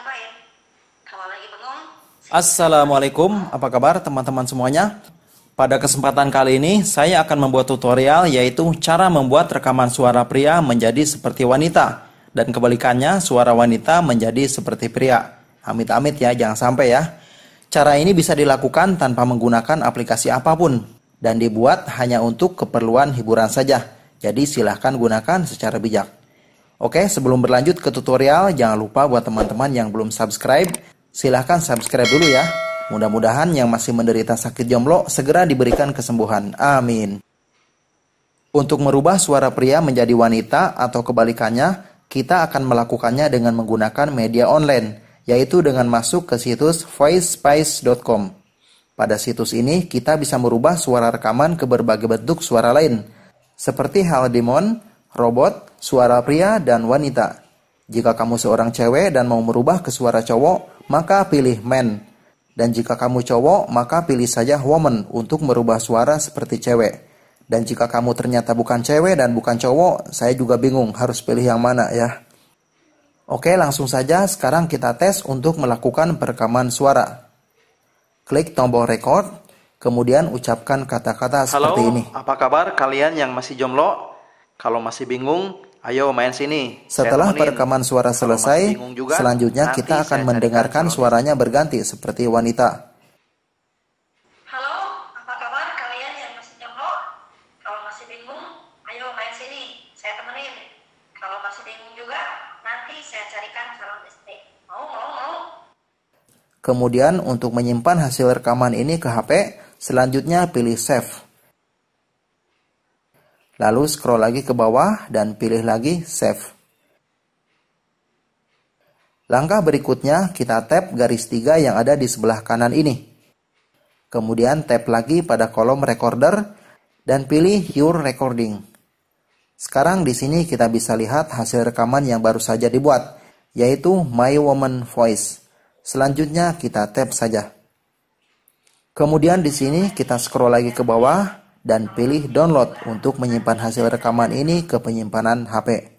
sampaikan. Kalau lagi bengong. Assalamualaikum, apa kabar teman-teman semuanya? Pada kesempatan kali ini, saya akan membuat tutorial yaitu cara membuat rekaman suara pria menjadi seperti wanita. Dan kebalikannya, suara wanita menjadi seperti pria. Amit-amit ya, jangan sampai ya. Cara ini bisa dilakukan tanpa menggunakan aplikasi apapun. Dan dibuat hanya untuk keperluan hiburan saja. Jadi silahkan gunakan secara bijak. Oke, sebelum berlanjut ke tutorial, jangan lupa buat teman-teman yang belum subscribe, silahkan subscribe dulu ya. Mudah-mudahan yang masih menderita sakit jomblo segera diberikan kesembuhan. Amin. Untuk merubah suara pria menjadi wanita atau kebalikannya, kita akan melakukannya dengan menggunakan media online, yaitu dengan masuk ke situs voicespice.com. Pada situs ini, kita bisa merubah suara rekaman ke berbagai bentuk suara lain, seperti hal demon, robot, suara pria, dan wanita. Jika kamu seorang cewek dan mau merubah ke suara cowok, maka pilih man. Dan jika kamu cowok, maka pilih saja woman untuk merubah suara seperti cewek. Dan jika kamu ternyata bukan cewek dan bukan cowok, saya juga bingung harus pilih yang mana ya. Oke, langsung saja sekarang kita tes untuk melakukan perekaman suara. Klik tombol record, kemudian ucapkan kata-kata seperti ini. Halo, apa kabar kalian yang masih jomblo? Kalau masih bingung, ayo main sini. Setelah perekaman suara selesai, selanjutnya kita akan mendengarkan suaranya berganti seperti wanita. Halo, apa kabar kalian yang masih jomblo? Kalau masih bingung, ayo main sini. Saya temenin. Kalau masih bingung juga, nanti saya carikan calon istri. Mau? Kemudian untuk menyimpan hasil rekaman ini ke HP, selanjutnya pilih save. Lalu scroll lagi ke bawah dan pilih lagi save. Langkah berikutnya kita tap garis 3 yang ada di sebelah kanan ini. Kemudian tap lagi pada kolom recorder dan pilih your recording. Sekarang di sini kita bisa lihat hasil rekaman yang baru saja dibuat, yaitu My Woman Voice. Selanjutnya kita tap saja. Kemudian di sini kita scroll lagi ke bawah dan pilih download untuk menyimpan hasil rekaman ini ke penyimpanan HP.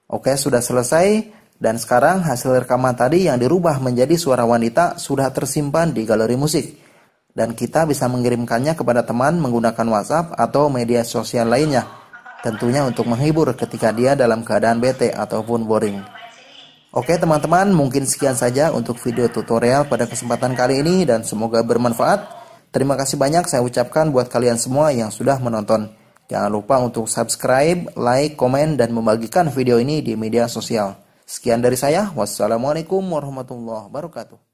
Oke, sudah selesai dan sekarang hasil rekaman tadi yang dirubah menjadi suara wanita sudah tersimpan di galeri musik. Dan kita bisa mengirimkannya kepada teman menggunakan WhatsApp atau media sosial lainnya. Tentunya untuk menghibur ketika dia dalam keadaan bete ataupun boring. Oke teman-teman, mungkin sekian saja untuk video tutorial pada kesempatan kali ini dan semoga bermanfaat. Terima kasih banyak saya ucapkan buat kalian semua yang sudah menonton. Jangan lupa untuk subscribe, like, komen, dan membagikan video ini di media sosial. Sekian dari saya. Wassalamualaikum warahmatullahi wabarakatuh.